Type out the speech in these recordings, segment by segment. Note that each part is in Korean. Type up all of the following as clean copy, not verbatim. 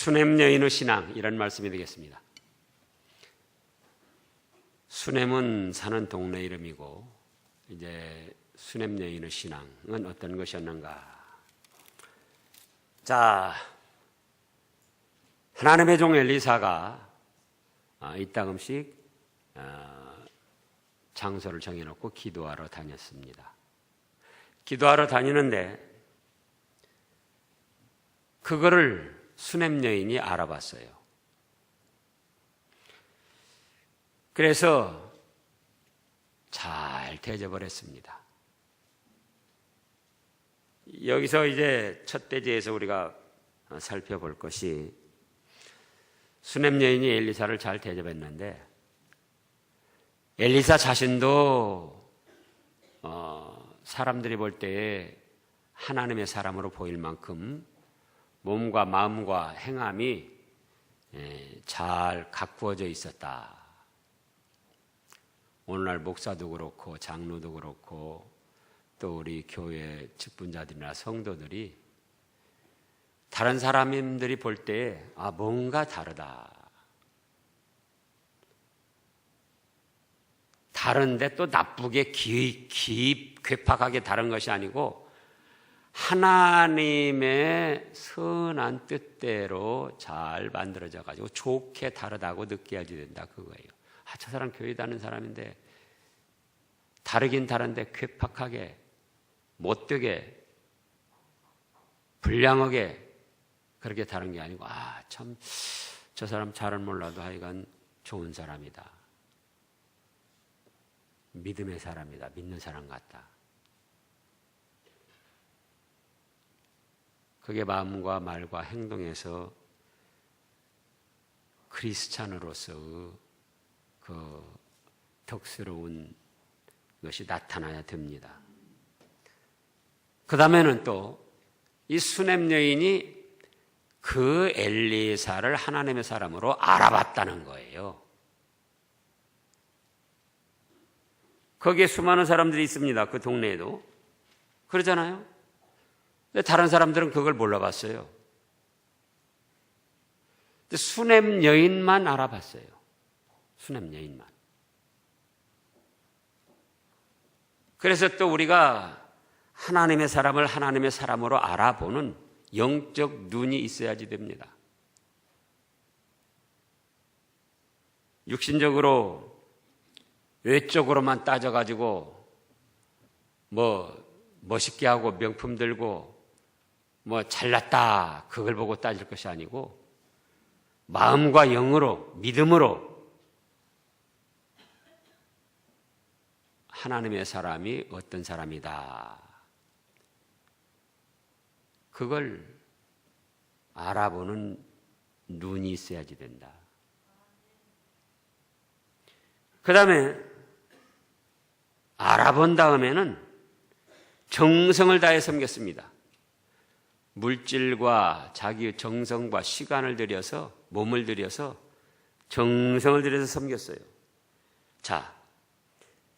수냄 여인의 신앙, 이런 말씀이 되겠습니다. 수냄은 사는 동네 이름이고, 이제 수냄 여인의 신앙은 어떤 것이었는가? 자, 하나님의 종 엘리사가 이따금씩 장소를 정해놓고 기도하러 다녔습니다. 기도하러 다니는데 그거를 수냄 여인이 알아봤어요. 그래서 잘 대접을 했습니다. 여기서 이제 첫 대지에서 우리가 살펴볼 것이, 수냄 여인이 엘리사를 잘 대접했는데 엘리사 자신도 사람들이 볼 때에 하나님의 사람으로 보일 만큼 몸과 마음과 행함이 잘 가꾸어져 있었다. 오늘날 목사도 그렇고 장로도 그렇고 또 우리 교회 직분자들이나 성도들이 다른 사람들이 볼 때에 뭔가 다르다. 다른데 또 나쁘게 괴팍하게 다른 것이 아니고 하나님의 선한 뜻대로 잘 만들어져 가지고 좋게 다르다고 느껴야 된다, 그거예요. 저 사람 교회 다니는 사람인데 다르긴 다른데 괴팍하게, 못되게, 불량하게 그렇게 다른 게 아니고 참 저 사람 잘은 몰라도 하여간 좋은 사람이다, 믿음의 사람이다, 믿는 사람 같다. 그게 마음과 말과 행동에서 크리스찬으로서의 그 덕스러운 것이 나타나야 됩니다. 그 다음에는 또 이 수냄 여인이 그 엘리사를 하나님의 사람으로 알아봤다는 거예요. 거기에 수많은 사람들이 있습니다. 그 동네에도. 그러잖아요. 근데 다른 사람들은 그걸 몰라봤어요. 근데 수냄 여인만 알아봤어요. 수냄 여인만. 그래서 또 우리가 하나님의 사람을 하나님의 사람으로 알아보는 영적 눈이 있어야지 됩니다. 육신적으로 외적으로만 따져가지고 멋있게 하고 명품 들고 잘났다 그걸 보고 따질 것이 아니고 마음과 영으로, 믿음으로 하나님의 사람이 어떤 사람이다, 그걸 알아보는 눈이 있어야지 된다. 그 다음에 알아본 다음에는 정성을 다해 섬겼습니다. 물질과 자기의 정성과 시간을 들여서, 몸을 들여서, 정성을 들여서 섬겼어요. 자,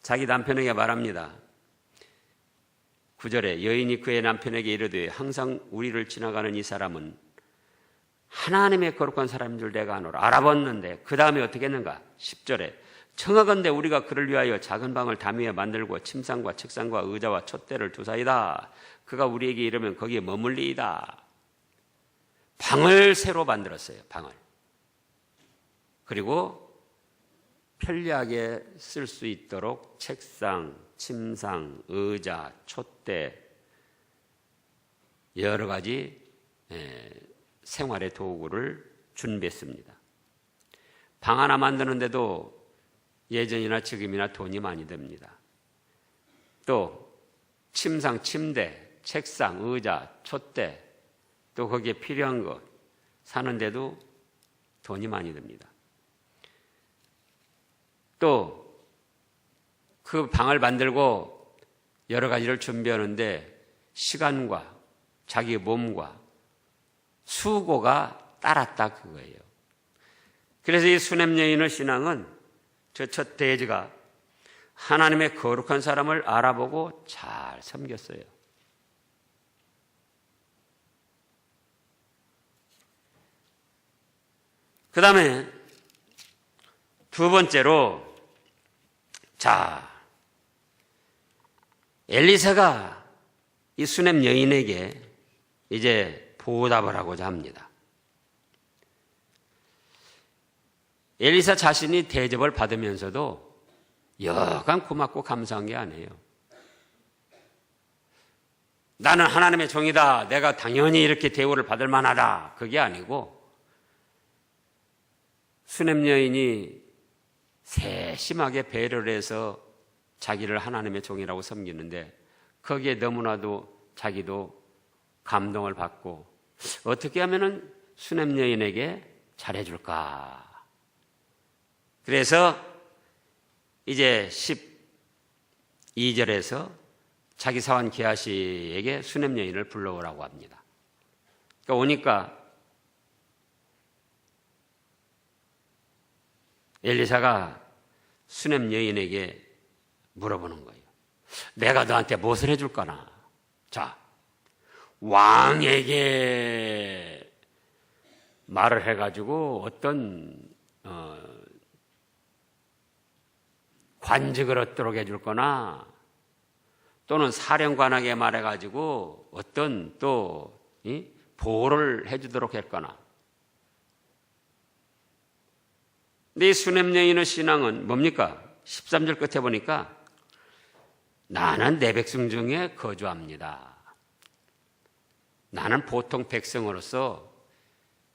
자기 남편에게 말합니다. 9절에 여인이 그의 남편에게 이르되 항상 우리를 지나가는 이 사람은 하나님의 거룩한 사람인 줄 내가 아노라. 알아봤는데 그 다음에 어떻게 했는가? 10절에 청하건대 우리가 그를 위하여 작은 방을 담 위에 만들고 침상과 책상과 의자와 촛대를 두사이다. 그가 우리에게 이르면 거기에 머물리이다. 방을 새로 만들었어요. 방을. 그리고 편리하게 쓸 수 있도록 책상, 침상, 의자, 촛대, 여러 가지 생활의 도구를 준비했습니다. 방 하나 만드는데도 예전이나 지금이나 돈이 많이 듭니다. 또 침상, 침대, 책상, 의자, 촛대, 또 거기에 필요한 것 사는데도 돈이 많이 듭니다. 또 그 방을 만들고 여러 가지를 준비하는데 시간과 자기의 몸과 수고가 따랐다, 그거예요. 그래서 이 수냄 여인의 신앙은 저 첫 대지가 하나님의 거룩한 사람을 알아보고 잘 섬겼어요. 그 다음에 두 번째로, 자, 엘리사가 이 수넴 여인에게 이제 보답을 하고자 합니다. 엘리사 자신이 대접을 받으면서도 여간 고맙고 감사한 게 아니에요. 나는 하나님의 종이다, 내가 당연히 이렇게 대우를 받을 만하다, 그게 아니고 수넴 여인이 세심하게 배려를 해서 자기를 하나님의 종이라고 섬기는데 거기에 너무나도 자기도 감동을 받고 어떻게 하면 수넴 여인에게 잘해줄까. 그래서 이제 12절에서 자기 사환 게하시에게 수넴 여인을 불러오라고 합니다. 그러니까 오니까 엘리사가 수넴 여인에게 물어보는 거예요. 내가 너한테 무엇을 해줄 거나? 자, 왕에게 말을 해가지고 어떤 관직을 얻도록 해줄 거나, 또는 사령관에게 말해가지고 어떤 또 보호를 해주도록 했거나. 근데 이 수넴 여인의 신앙은 뭡니까? 13절 끝에 보니까 나는 내 백성 중에 거주합니다. 나는 보통 백성으로서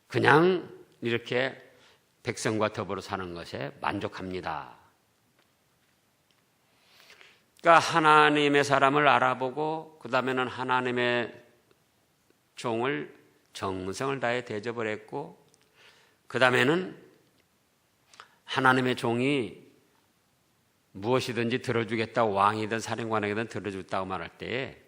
그냥 이렇게 백성과 더불어 사는 것에 만족합니다. 그러니까 하나님의 사람을 알아보고 그 다음에는 하나님의 종을 정성을 다해 대접을 했고, 그 다음에는 하나님의 종이 무엇이든지 들어주겠다고, 왕이든 사령관에게든 들어주겠다고 말할 때에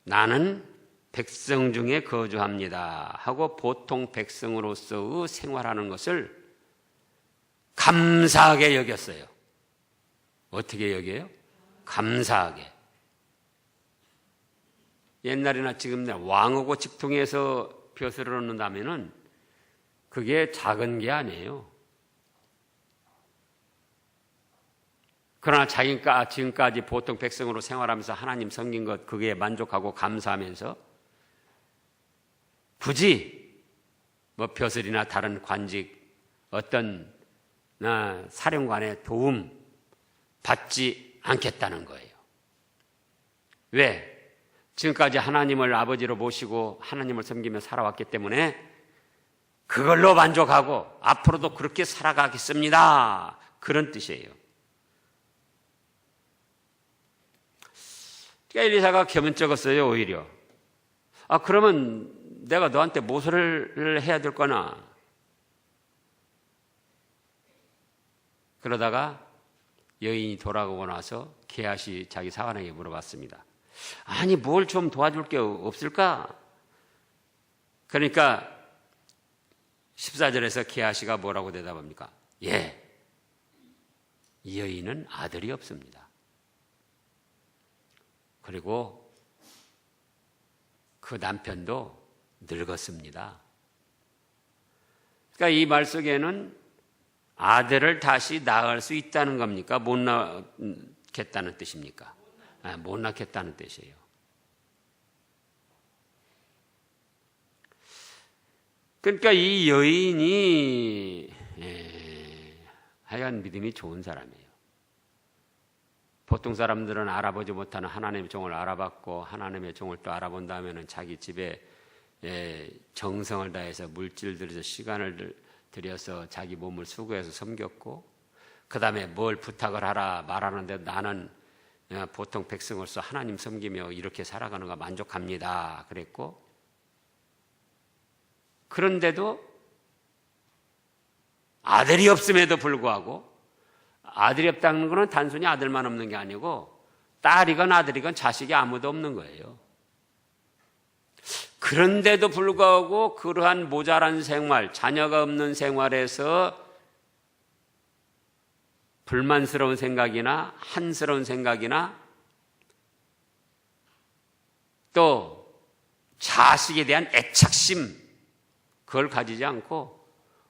나는 백성 중에 거주합니다 하고 보통 백성으로서의 생활하는 것을 감사하게 여겼어요. 어떻게 여겨요? 감사하게. 옛날이나 지금이나 왕하고 직통해서 벼슬을 얻는다면은 그게 작은 게 아니에요. 그러나 자기가 지금까지 보통 백성으로 생활하면서 하나님 섬긴 것, 그게 만족하고 감사하면서 굳이 뭐 벼슬이나 다른 관직, 어떤 사령관의 도움 받지 않겠다는 거예요. 왜? 지금까지 하나님을 아버지로 모시고 하나님을 섬기며 살아왔기 때문에 그걸로 만족하고 앞으로도 그렇게 살아가겠습니다, 그런 뜻이에요. 그러니까 엘리사가 겸연쩍었어요. 오히려 그러면 내가 너한테 무엇을 해야 될 거나. 그러다가 여인이 돌아오고 나서 게하시 자기 사환에게 물어봤습니다. 아니, 뭘 좀 도와줄 게 없을까? 그러니까 14절에서 게하시가 뭐라고 대답합니까? 예, 이 여인은 아들이 없습니다. 그리고 그 남편도 늙었습니다. 그러니까 이 말 속에는 아들을 다시 낳을 수 있다는 겁니까? 못 낳겠다는 뜻입니까? 못 낳겠다는 뜻이에요. 그러니까 이 여인이 하여간 믿음이 좋은 사람이에요. 보통 사람들은 알아보지 못하는 하나님의 종을 알아봤고, 하나님의 종을 또 알아본 다음에는 자기 집에 정성을 다해서 물질 들여서 시간을 들여서 자기 몸을 수고해서 섬겼고, 그 다음에 뭘 부탁을 하라 말하는데 나는 보통 백성으로서 하나님 섬기며 이렇게 살아가는 거 만족합니다 그랬고, 그런데도 아들이 없음에도 불구하고, 아들이 없다는 것은 단순히 아들만 없는 게 아니고 딸이건 아들이건 자식이 아무도 없는 거예요. 그런데도 불구하고 그러한 모자란 생활, 자녀가 없는 생활에서 불만스러운 생각이나 한스러운 생각이나 또 자식에 대한 애착심, 그걸 가지지 않고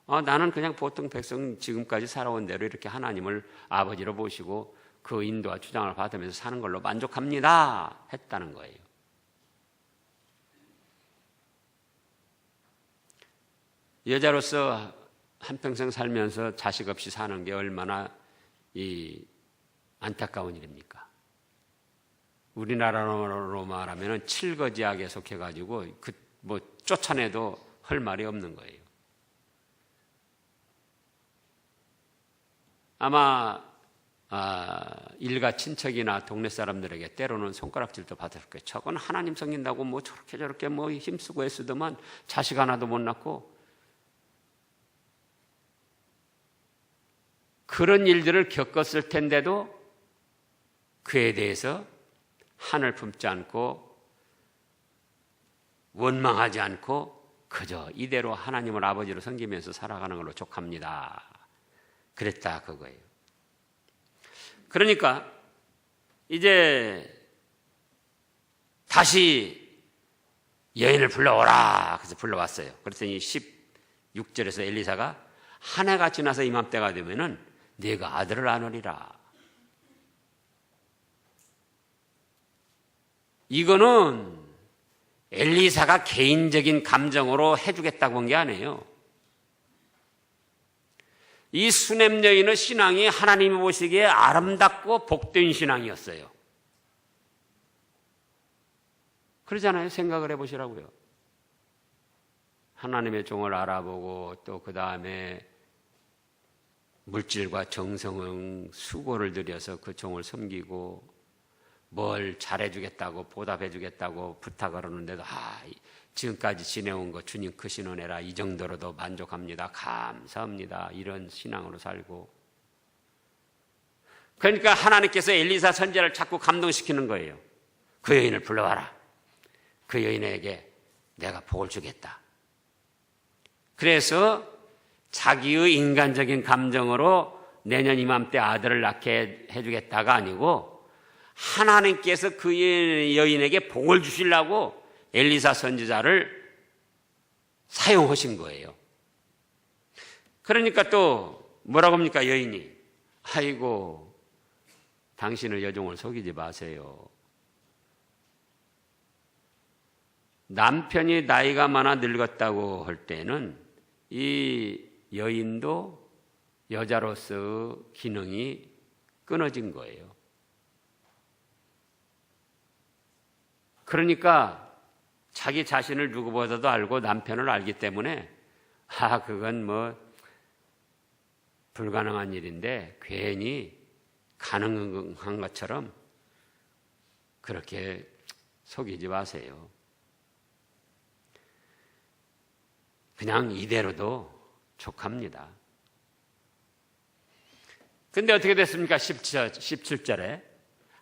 나는 그냥 보통 백성 지금까지 살아온 대로 이렇게 하나님을 아버지로 모시고 그 인도와 주장을 받으면서 사는 걸로 만족합니다 했다는 거예요. 여자로서 한평생 살면서 자식 없이 사는 게 얼마나 안타까운 일입니까? 우리나라로 말하면 칠거지약에 속해가지고 쫓아내도 할 말이 없는 거예요. 아마 일가 친척이나 동네 사람들에게 때로는 손가락질도 받았을 거예요. 저건 하나님 섬긴다고 저렇게 힘쓰고 애쓰더만 자식 하나도 못 낳고, 그런 일들을 겪었을 텐데도 그에 대해서 한을 품지 않고 원망하지 않고 그저 이대로 하나님을 아버지로 섬기면서 살아가는 걸로 족합니다. 그랬다 그거예요. 그러니까 이제 다시 여인을 불러오라. 그래서 불러왔어요. 그랬더니 16절에서 엘리사가 한 해가 지나서 이맘때가 되면은 네가 아들을 안으리라. 이거는 엘리사가 개인적인 감정으로 해주겠다고 한 게 아니에요. 이 수넴 여인의 신앙이 하나님이 보시기에 아름답고 복된 신앙이었어요. 그러잖아요. 생각을 해보시라고요. 하나님의 종을 알아보고 또 그 다음에 물질과 정성은 수고를 들여서 그 종을 섬기고 뭘 잘해주겠다고 보답해주겠다고 부탁을 하는데도 지금까지 지내온 거 주님 크신 은혜라 이 정도로도 만족합니다. 감사합니다. 이런 신앙으로 살고, 그러니까 하나님께서 엘리사 선지자를 자꾸 감동시키는 거예요. 그 여인을 불러와라. 그 여인에게 내가 복을 주겠다. 그래서 자기의 인간적인 감정으로 내년 이맘때 아들을 낳게 해주겠다가 아니고 하나님께서 그 여인에게 복을 주시려고 엘리사 선지자를 사용하신 거예요. 그러니까 또 뭐라고 합니까? 여인이 아이고 당신의 여종을 속이지 마세요. 남편이 나이가 많아 늙었다고 할 때는 이 여인도 여자로서 기능이 끊어진 거예요. 그러니까 자기 자신을 누구보다도 알고 남편을 알기 때문에 그건 불가능한 일인데 괜히 가능한 것처럼 그렇게 속이지 마세요. 그냥 이대로도 족합니다. 근데 어떻게 됐습니까? 17절에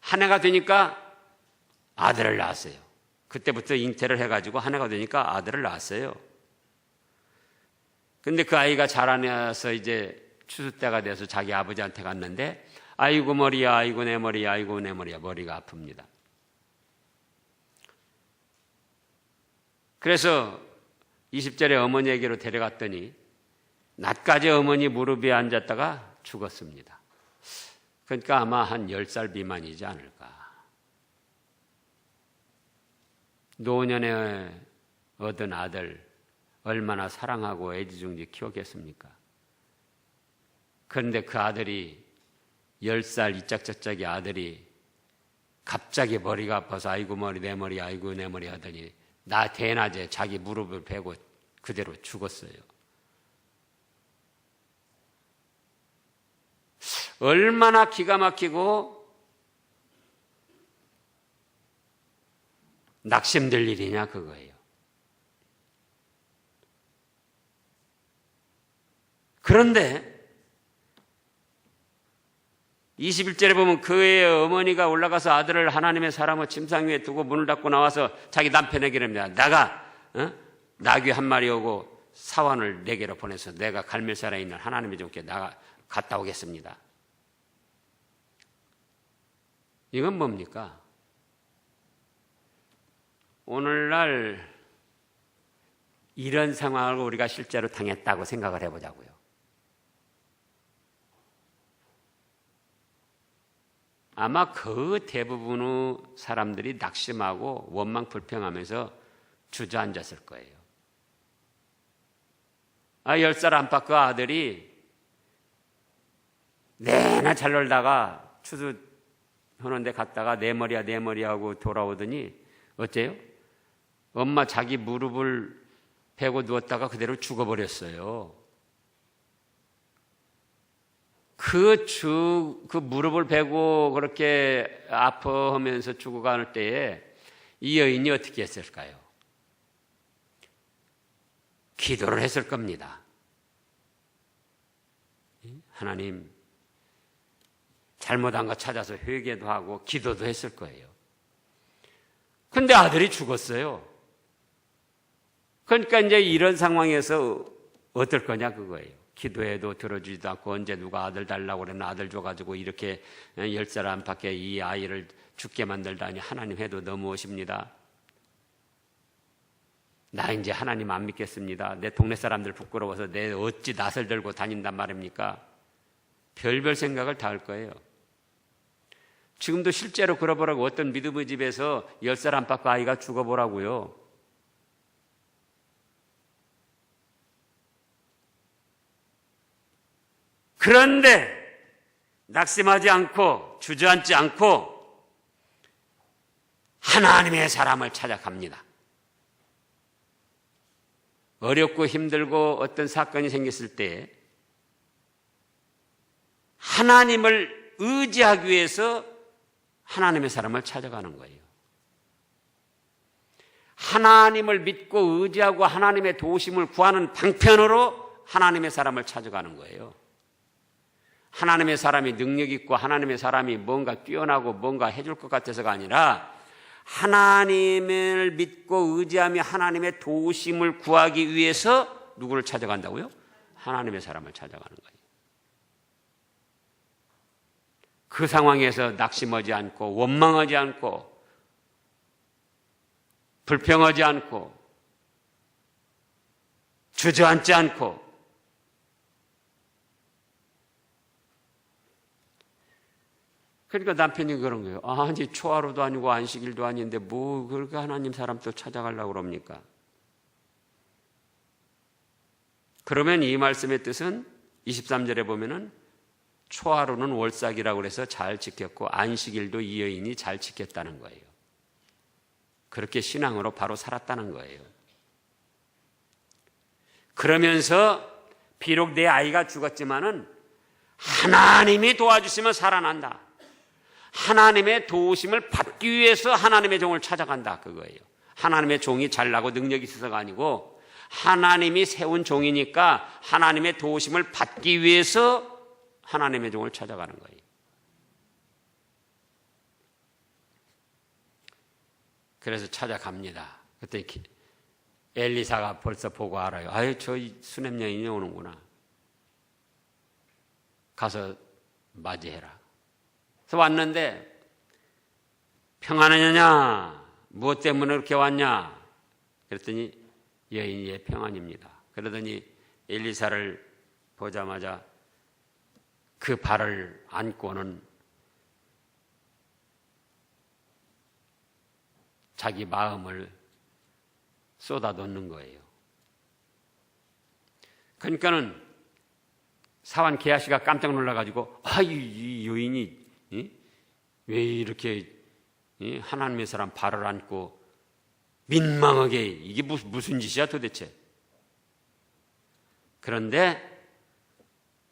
한 해가 되니까 아들을 낳았어요. 그때부터 잉태를 해가지고 한 해가 되니까 아들을 낳았어요. 근데 그 아이가 자라나서 이제 추수 때가 돼서 자기 아버지한테 갔는데 아이고 머리야, 아이고 내 머리야, 아이고 내 머리야, 머리가 아픕니다. 그래서 20절에 어머니에게로 데려갔더니 낮까지 어머니 무릎에 앉았다가 죽었습니다. 그러니까 아마 한 10살 미만이지 않을까. 노년에 얻은 아들 얼마나 사랑하고 애지중지 키웠겠습니까? 그런데 그 아들이 10살 이짝저짝의 아들이 갑자기 머리가 아파서 아이고 머리 내 머리 아이고 내 머리 하더니 대낮에 자기 무릎을 베고 그대로 죽었어요. 얼마나 기가 막히고 낙심될 일이냐 그거예요. 그런데 21절에 보면 그의 어머니가 올라가서 아들을 하나님의 사람의 침상 위에 두고 문을 닫고 나와서 자기 남편에게 이릅니다. 나가 나귀 한 마리 오고 사환을 4개로 보내서 내가 갈멜산에 있는 하나님의 종께 갔다 오겠습니다. 이건 뭡니까? 오늘날 이런 상황을 우리가 실제로 당했다고 생각을 해보자고요. 아마 그 대부분의 사람들이 낙심하고 원망 불평하면서 주저앉았을 거예요. 10살 안팎 그 아들이 내내 잘 놀다가 추수 하는 데 갔다가 내 머리야 내 머리 하고 돌아오더니 어째요? 엄마 자기 무릎을 베고 누웠다가 그대로 죽어버렸어요. 그 무릎을 베고 그렇게 아파하면서 죽어가는 때에 이 여인이 어떻게 했을까요? 기도를 했을 겁니다. 하나님, 잘못한 거 찾아서 회개도 하고 기도도 했을 거예요. 근데 아들이 죽었어요. 그러니까 이제 이런 상황에서 어떨 거냐 그거예요. 기도해도 들어주지도 않고 언제 누가 아들 달라고 그러나 아들 줘가지고 이렇게 10살 안팎의 이 아이를 죽게 만들다니 하나님 해도 너무하십니다. 나 이제 하나님 안 믿겠습니다. 내 동네 사람들 부끄러워서 내 어찌 낯을 들고 다닌단 말입니까? 별별 생각을 다 할 거예요. 지금도 실제로 그러보라고 어떤 믿음의 집에서 10살 안팎 아이가 죽어보라고요. 그런데 낙심하지 않고 주저앉지 않고 하나님의 사람을 찾아갑니다. 어렵고 힘들고 어떤 사건이 생겼을 때 하나님을 의지하기 위해서 하나님의 사람을 찾아가는 거예요. 하나님을 믿고 의지하고 하나님의 도우심을 구하는 방편으로 하나님의 사람을 찾아가는 거예요. 하나님의 사람이 능력 있고 하나님의 사람이 뭔가 뛰어나고 뭔가 해줄 것 같아서가 아니라 하나님을 믿고 의지하며 하나님의 도우심을 구하기 위해서 누구를 찾아간다고요? 하나님의 사람을 찾아가는 거예요. 그 상황에서 낙심하지 않고 원망하지 않고 불평하지 않고 주저앉지 않고 그러니까 남편이 그런 거예요. 아니 초하루도 아니고 안식일도 아닌데 뭐 그렇게 하나님 사람 또 찾아가려고 그럽니까? 그러면 이 말씀의 뜻은 23절에 보면은 초하루는 월삭이라고 그래서 잘 지켰고 안식일도 이 여인이 잘 지켰다는 거예요. 그렇게 신앙으로 바로 살았다는 거예요. 그러면서 비록 내 아이가 죽었지만은 하나님이 도와주시면 살아난다. 하나님의 도우심을 받기 위해서 하나님의 종을 찾아간다 그거예요. 하나님의 종이 잘나고 능력이 있어서가 아니고 하나님이 세운 종이니까 하나님의 도우심을 받기 위해서 하나님의 종을 찾아가는 거예요. 그래서 찾아갑니다. 그때 엘리사가 벌써 보고 알아요. 아유, 저 수냄 여인이 오는구나. 가서 맞이해라. 그래서 왔는데 평안하느냐? 무엇 때문에 그렇게 왔냐? 그랬더니 여인이 예, 평안입니다. 그러더니 엘리사를 보자마자 그 발을 안고는 자기 마음을 쏟아놓는 거예요. 그러니까는 사환 게하시가 깜짝 놀라가지고 이 여인이 왜 이렇게 하나님의 사람 발을 안고 민망하게 이게 무슨 짓이야 도대체. 그런데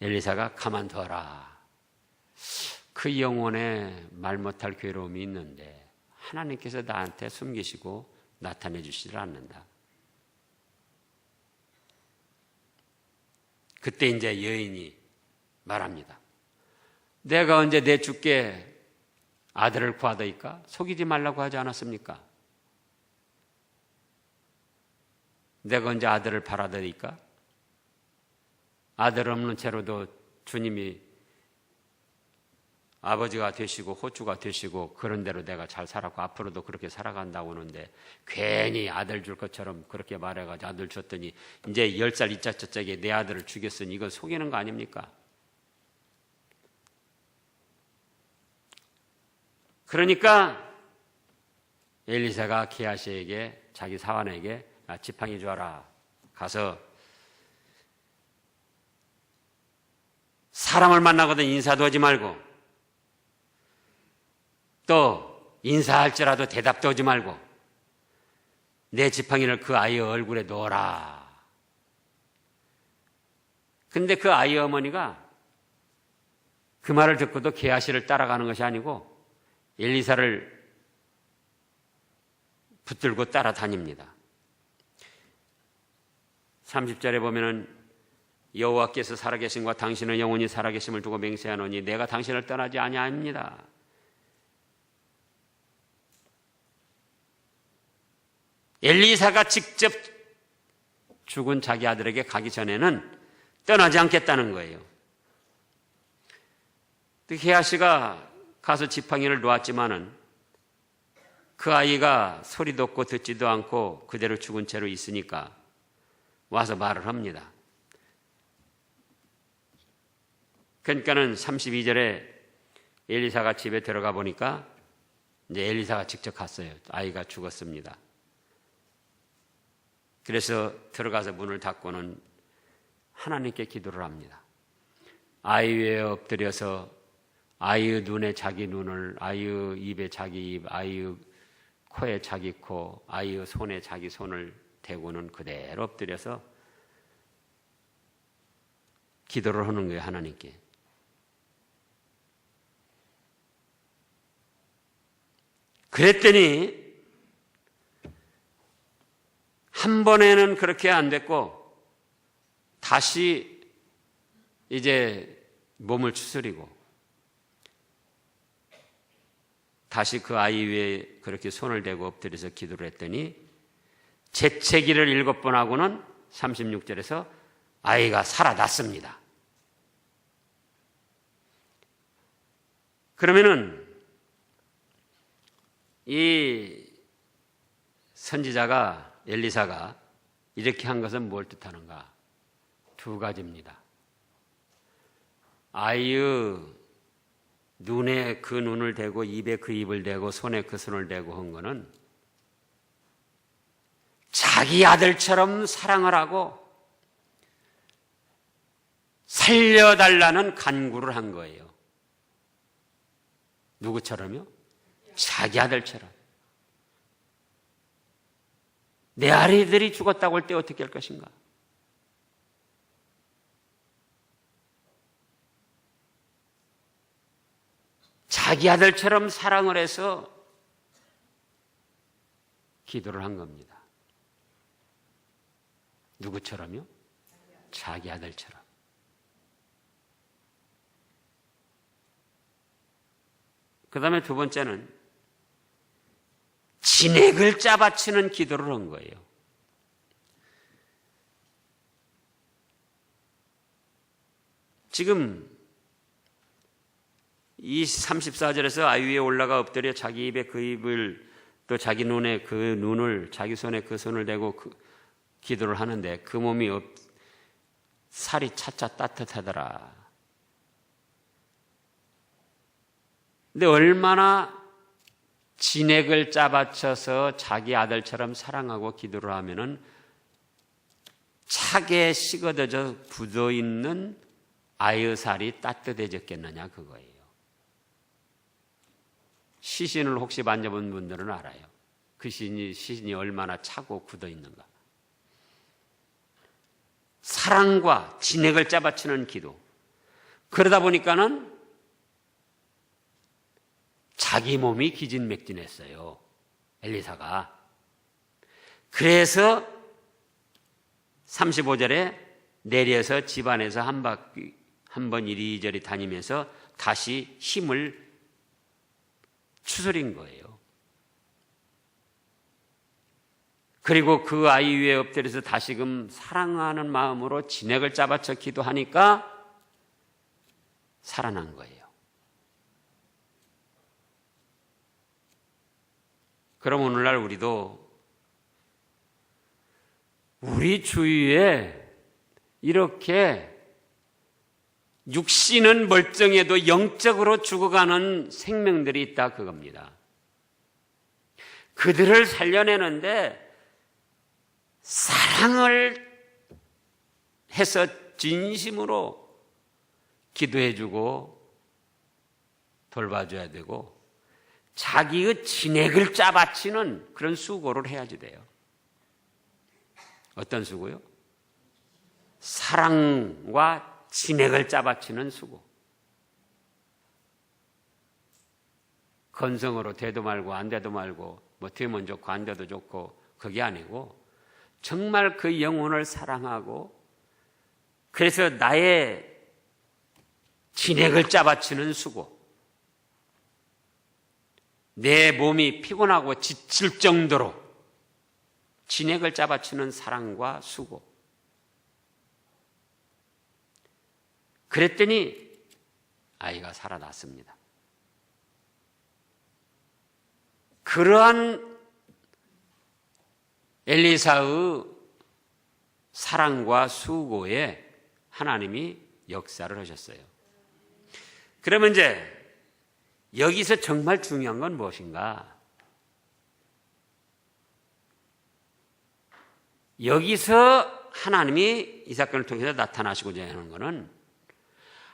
엘리사가 가만둬라. 그 영혼에 말 못할 괴로움이 있는데 하나님께서 나한테 숨기시고 나타내 주시질 않는다. 그때 이제 여인이 말합니다. 내가 언제 내 주께 아들을 구하더이까? 속이지 말라고 하지 않았습니까? 내가 언제 아들을 바라더이까? 아들 없는 채로도 주님이 아버지가 되시고 호주가 되시고 그런 대로 내가 잘 살았고 앞으로도 그렇게 살아간다고 하는데 괜히 아들 줄 것처럼 그렇게 말해가지고 아들 줬더니 이제 10살 이짜 저짝에 내 아들을 죽였으니 이건 속이는 거 아닙니까? 그러니까 엘리사가 게하시에게 자기 사환에게 지팡이 줘라. 가서 사람을 만나거든 인사도 하지 말고 또 인사할지라도 대답도 하지 말고 내 지팡이를 그 아이의 얼굴에 놓아라. 근데 그 아이의 어머니가 그 말을 듣고도 게하시를 따라가는 것이 아니고 엘리사를 붙들고 따라다닙니다. 30절에 보면은 여호와께서 살아계심과 당신의 영혼이 살아계심을 두고 맹세하노니 내가 당신을 떠나지 아니하옵니다. 엘리사가 직접 죽은 자기 아들에게 가기 전에는 떠나지 않겠다는 거예요. 게하시가 가서 지팡이를 놓았지만은 그 아이가 소리도 없고 듣지도 않고 그대로 죽은 채로 있으니까 와서 말을 합니다. 그러니까는 32절에 엘리사가 집에 들어가 보니까 이제 엘리사가 직접 갔어요. 아이가 죽었습니다. 그래서 들어가서 문을 닫고는 하나님께 기도를 합니다. 아이 위에 엎드려서 아이의 눈에 자기 눈을, 아이의 입에 자기 입, 아이의 코에 자기 코, 아이의 손에 자기 손을 대고는 그대로 엎드려서 기도를 하는 거예요, 하나님께. 그랬더니 한 번에는 그렇게 안 됐고 다시 이제 몸을 추스리고 다시 그 아이 위에 그렇게 손을 대고 엎드려서 기도를 했더니 재채기를 7번 하고는 36절에서 아이가 살아났습니다. 그러면은 이 선지자가 엘리사가 이렇게 한 것은 뭘 뜻하는가? 2가지입니다. 아이의 눈에 그 눈을 대고 입에 그 입을 대고 손에 그 손을 대고 한 거는 자기 아들처럼 사랑을 하고 살려달라는 간구를 한 거예요. 누구처럼요? 자기 아들처럼. 내 아이들이 죽었다고 할 때 어떻게 할 것인가? 자기 아들처럼 사랑을 해서 기도를 한 겁니다. 누구처럼요? 자기 아들처럼. 그 다음에 2번째는 진액을 짜바치는 기도를 한 거예요. 지금 이 34절에서 아이 위에 올라가 엎드려 자기 입에 그 입을 또 자기 눈에 그 눈을 자기 손에 그 손을 대고 기도를 하는데 그 몸이 살이 차차 따뜻하더라. 근데 얼마나 진액을 짜바쳐서 자기 아들처럼 사랑하고 기도를 하면은 차게 식어져 굳어있는 아이의 살이 따뜻해졌겠느냐 그거예요. 시신을 혹시 만져본 분들은 알아요. 그 시신이 얼마나 차고 굳어있는가. 사랑과 진액을 짜바치는 기도. 그러다 보니까는 자기 몸이 기진맥진했어요. 엘리사가. 그래서 35절에 내려서 집안에서 한 번 이리저리 다니면서 다시 힘을 추스린 거예요. 그리고 그 아이 위에 엎드려서 다시금 사랑하는 마음으로 진액을 짜바쳐 기도하니까 살아난 거예요. 그럼 오늘날 우리도 우리 주위에 이렇게 육신은 멀쩡해도 영적으로 죽어가는 생명들이 있다 그겁니다. 그들을 살려내는데 사랑을 해서 진심으로 기도해주고 돌봐줘야 되고 자기의 진액을 짜바치는 그런 수고를 해야지 돼요. 어떤 수고요? 사랑과 진액을 짜바치는 수고. 건성으로 돼도 말고 안 돼도 말고 뭐 되면 좋고 안 돼도 좋고 그게 아니고 정말 그 영혼을 사랑하고 그래서 나의 진액을 짜바치는 수고. 내 몸이 피곤하고 지칠 정도로 진액을 짜바치는 사랑과 수고. 그랬더니 아이가 살아났습니다. 그러한 엘리사의 사랑과 수고에 하나님이 역사를 하셨어요. 그러면 이제 여기서 정말 중요한 건 무엇인가? 여기서 하나님이 이 사건을 통해서 나타나시고자 하는 것은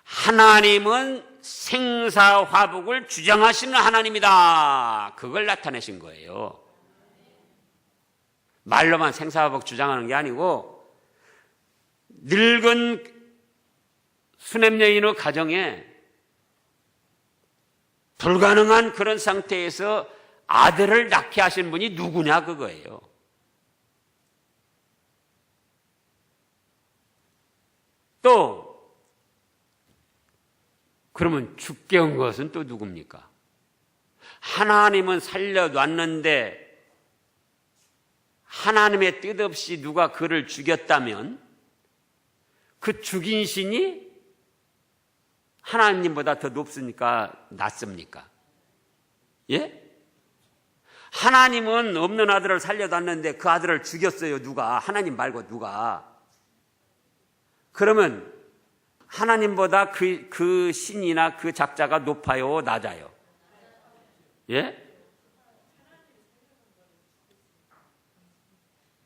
하나님은 생사화복을 주장하시는 하나님이다. 그걸 나타내신 거예요. 말로만 생사화복 주장하는 게 아니고 늙은 수냄 여인의 가정에 불가능한 그런 상태에서 아들을 낳게 하신 분이 누구냐 그거예요. 또 그러면 죽게 한 것은 또 누굽니까? 하나님은 살려놨는데 하나님의 뜻 없이 누가 그를 죽였다면 그 죽인 신이 하나님보다 더 높습니까? 낮습니까? 예? 하나님은 없는 아들을 살려놨는데 그 아들을 죽였어요. 누가? 하나님 말고 누가? 그러면 하나님보다 그 신이나 그 작자가 높아요? 낮아요? 예?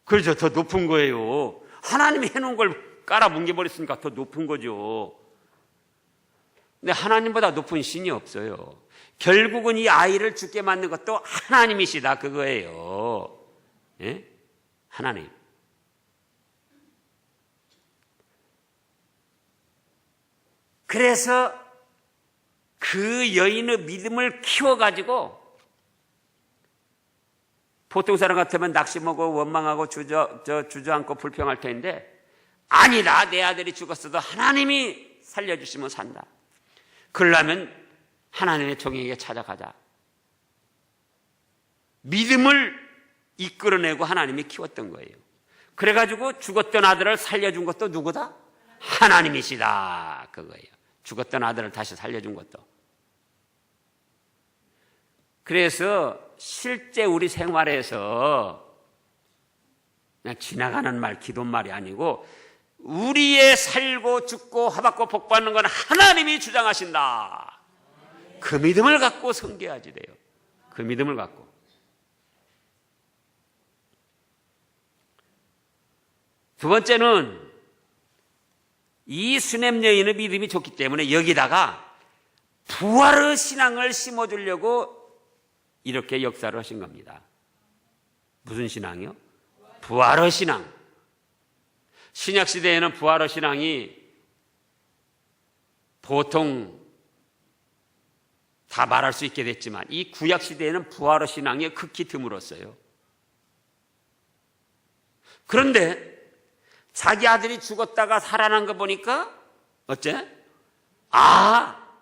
그렇죠. 더 높은 거예요. 하나님이 해놓은 걸 깔아 뭉개버렸으니까 더 높은 거죠. 근데 하나님보다 높은 신이 없어요. 결국은 이 아이를 죽게 만든 것도 하나님이시다 그거예요. 예? 하나님. 그래서 그 여인의 믿음을 키워가지고 보통 사람 같으면 낙심하고 원망하고 주저앉고 불평할 텐데 아니다. 내 아들이 죽었어도 하나님이 살려주시면 산다. 그러려면 하나님의 종에게 찾아가자. 믿음을 이끌어내고 하나님이 키웠던 거예요. 그래가지고 죽었던 아들을 살려준 것도 누구다? 하나님이시다. 그거예요. 죽었던 아들을 다시 살려준 것도. 그래서 실제 우리 생활에서 그냥 지나가는 말, 기도말이 아니고 우리의 살고 죽고 화받고 복받는 건 하나님이 주장하신다. 그 믿음을 갖고 섬겨야지 돼요. 그 믿음을 갖고. 두 번째는 이 수냄 여인의 믿음이 좋기 때문에 여기다가 부활의 신앙을 심어주려고 이렇게 역사를 하신 겁니다. 무슨 신앙이요? 부활의 신앙. 신약시대에는 부활의 신앙이 보통 다 말할 수 있게 됐지만 이 구약시대에는 부활의 신앙이 극히 드물었어요. 그런데 자기 아들이 죽었다가 살아난 거 보니까 어째?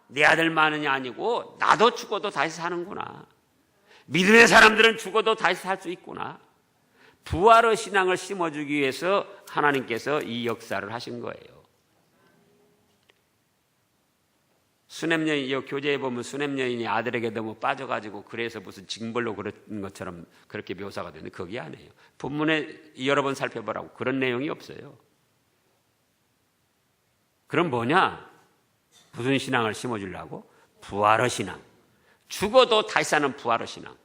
내 아들만이 아니고 나도 죽어도 다시 사는구나. 믿음의 사람들은 죽어도 다시 살 수 있구나. 부활의 신앙을 심어주기 위해서 하나님께서 이 역사를 하신 거예요. 수냄 여인, 이 교재에 보면 수냄 여인이 아들에게 너무 빠져가지고 그래서 무슨 징벌로 그런 것처럼 그렇게 묘사가 되는데 그게 아니에요. 본문에 여러 번 살펴보라고 그런 내용이 없어요. 그럼 뭐냐? 무슨 신앙을 심어주려고? 부활의 신앙. 죽어도 다시 사는 부활의 신앙.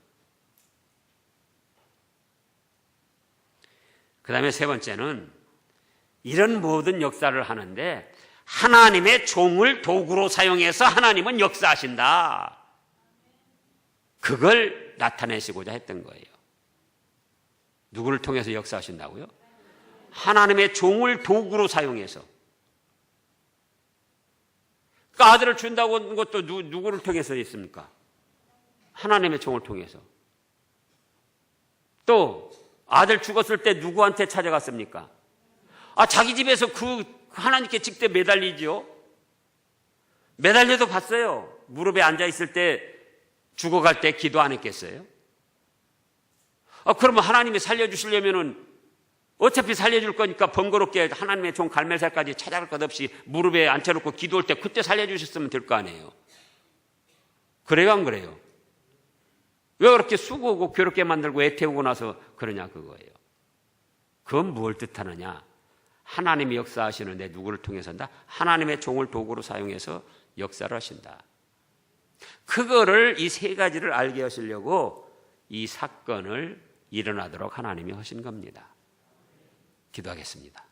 그 다음에 세 번째는 이런 모든 역사를 하는데 하나님의 종을 도구로 사용해서 하나님은 역사하신다. 그걸 나타내시고자 했던 거예요. 누구를 통해서 역사하신다고요? 하나님의 종을 도구로 사용해서. 그 아들을 준다고 한 것도 누구를 통해서 있습니까? 하나님의 종을 통해서. 또 아들 죽었을 때 누구한테 찾아갔습니까? 자기 집에서 그 하나님께 직접 매달리죠. 매달려도 봤어요. 무릎에 앉아 있을 때 죽어갈 때 기도 안 했겠어요? 그러면 하나님이 살려주시려면은 어차피 살려줄 거니까 번거롭게 하나님의 종 갈멜살까지 찾아갈 것 없이 무릎에 앉혀놓고 기도할 때 그때 살려주셨으면 될 거 아니에요. 그래요, 안 그래요? 왜 그렇게 수고하고 괴롭게 만들고 애태우고 나서 그러냐 그거예요. 그건 뭘 뜻하느냐? 하나님이 역사하시는데 누구를 통해서 한다? 하나님의 종을 도구로 사용해서 역사를 하신다. 그거를 이 세 가지를 알게 하시려고 이 사건을 일어나도록 하나님이 하신 겁니다. 기도하겠습니다.